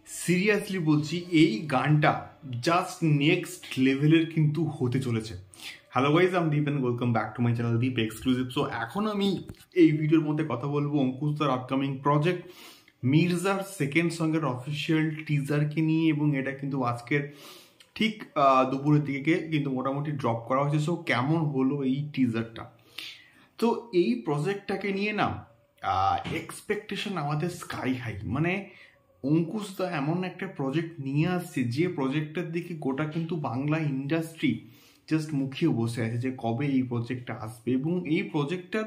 Seriously বলছি, এই গানটা জাস্ট নেক্সট লেভেলের কিন্তু হতে চলেছে। Hello guys, I am Deep and welcome back to my channel Deep exclusive. So এখন আমি এই ভিডিওর মধ্যে কথা বলবো অঙ্কুশদার আপকামিং প্রজেক্ট মির্জার সেকেন্ড সঙ্গের অফিসিয়াল টিজারকে নিয়ে, এবং এটা কিন্তু আজকের ঠিক দুপুরের দিকে কিন্তু মোটামুটি ড্রপ করা হয়েছে। সো কেমন হলো এই টিজারটা? তো এই প্রজেক্টটাকে নিয়ে না এক্সপেকটেশন আমাদের স্কাই হাই। মানে অঙ্কুশদা এমন একটা প্রজেক্ট নিয়ে আসছে যে প্রজেক্টের দিকে গোটা কিন্তু বাংলা ইন্ডাস্ট্রি জাস্ট মুখিয়ে বসে আছে যে কবে এই প্রজেক্টটা আসবে। এবং এই প্রজেক্টটার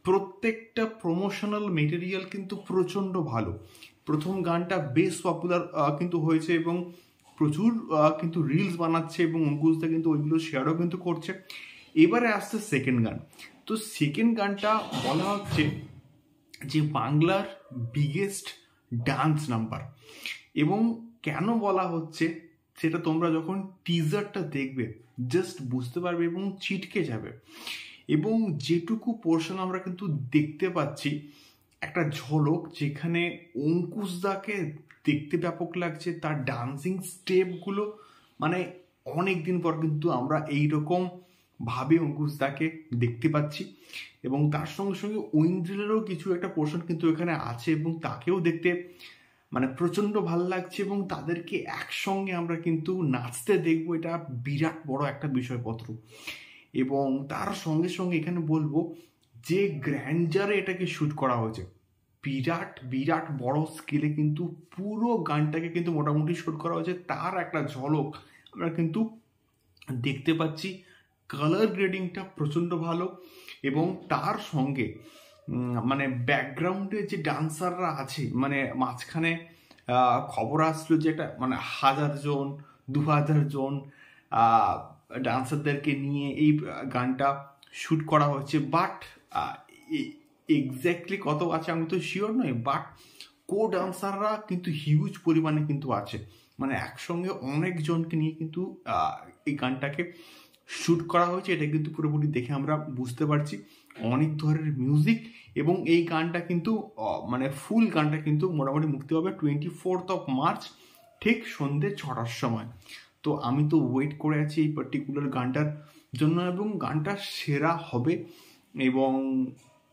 প্রত্যেকটা প্রমোশনাল মেটেরিয়াল কিন্তু প্রচণ্ড ভালো। প্রথম গানটা বেশ পপুলার কিন্তু হয়েছে এবং প্রচুর কিন্তু রিলস বানাচ্ছে এবং অঙ্কুশদা কিন্তু ওইগুলো শেয়ারও কিন্তু করছে। এবারে আসছে সেকেন্ড গান। তো সেকেন্ড গানটা বলা হচ্ছে যে বাংলার বিগেস্ট ডান্স নাম্বার। এবং কেন বলা হচ্ছে সেটা তোমরা যখন টিজারটা দেখবে জাস্ট বুঝতে পারবে এবং ছিটকে যাবে। এবং যেটুকু পোর্শন আমরা কিন্তু দেখতে পাচ্ছি একটা ঝলক, যেখানে অঙ্কুশদাকে দেখতে ব্যাপক লাগছে, তার ডান্সিং স্টেপগুলো মানে অনেক দিন পর কিন্তু আমরা এইরকম ভাবে অঙ্কুশদাকে দেখতে পাচ্ছি। এবং তার সঙ্গে সঙ্গে ঐন্দ্রিলেরও কিছু একটা পোর্শন কিন্তু এখানে আছে এবং তাকেও দেখতে মানে প্রচণ্ড ভালো লাগছে এবং তাদেরকে একসঙ্গে আমরা কিন্তু নাচতে দেখবো। এটা বিরাট বড় একটা বিষয়পত্র। এবং তার সঙ্গে সঙ্গে এখানে বলবো যে গ্র্যান্ডারে এটাকে শ্যুট করা হয়েছে, বিরাট বিরাট বড় স্কেলে কিন্তু পুরো গানটাকে কিন্তু মোটামুটি শ্যুট করা হয়েছে। তার একটা ঝলক আমরা কিন্তু দেখতে পাচ্ছি। কালার গ্রেডিংটা প্রচণ্ড ভালো এবং তার সঙ্গে মানে ব্যাকগ্রাউন্ডে যে ডান্সাররা আছে, মানে মাঝখানে খবর আসলো যে এটা মানে 1000 জন 2000 জন ডান্সারদেরকে নিয়ে এই গানটা শ্যুট করা হচ্ছে। বাট এক্স্যাক্টলি কত আছে আমি তো শিওর নই, বাট কো ডান্সাররা কিন্তু হিউজ পরিমাণে কিন্তু আছে। মানে একসঙ্গে অনেকজনকে নিয়ে কিন্তু এই গানটাকে শ্যুট করা হয়েছে। এটা কিন্তু পুরোপুরি দেখে আমরা বুঝতে পারছি অনেক ধরনের মিউজিক। এবং এই গানটা কিন্তু মানে ফুল গানটা কিন্তু মোটামুটি মুক্তি হবে 24th of March ঠিক সন্ধ্যে 6টার সময়। তো আমি তো ওয়েট করে আছি এই পার্টিকুলার গানটার জন্য এবং গানটা সেরা হবে। এবং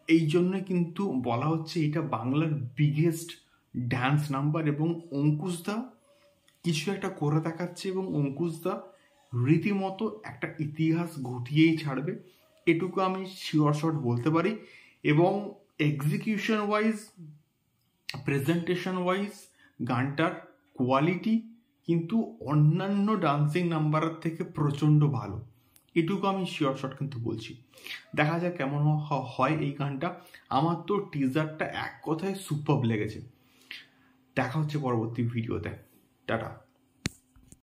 এই জন্য কিন্তু বলা হচ্ছে এটা বাংলার বিগেস্ট ডান্স নাম্বার। এবং অঙ্কুশদা কিছু একটা করে দেখাচ্ছে এবং অঙ্কুশদা রীতিমতো একটা ইতিহাস ঘটিয়েই ছাড়বে, এটুকু আমি শিওর শট বলতে পারি। এবং এক্সিকিউশন ওয়াইজ, প্রেজেন্টেশন ওয়াইজ গানটার কোয়ালিটি কিন্তু অন্যান্য ডান্সিং নাম্বারের থেকে প্রচণ্ড ভালো, এটুকু আমি শিওর শট কিন্তু বলছি। দেখা যাক কেমন হয় এই গানটা। আমার তো টিজারটা এক কথায় সুপারব লেগেছে। দেখা হচ্ছে পরবর্তী ভিডিওতে। টাটা।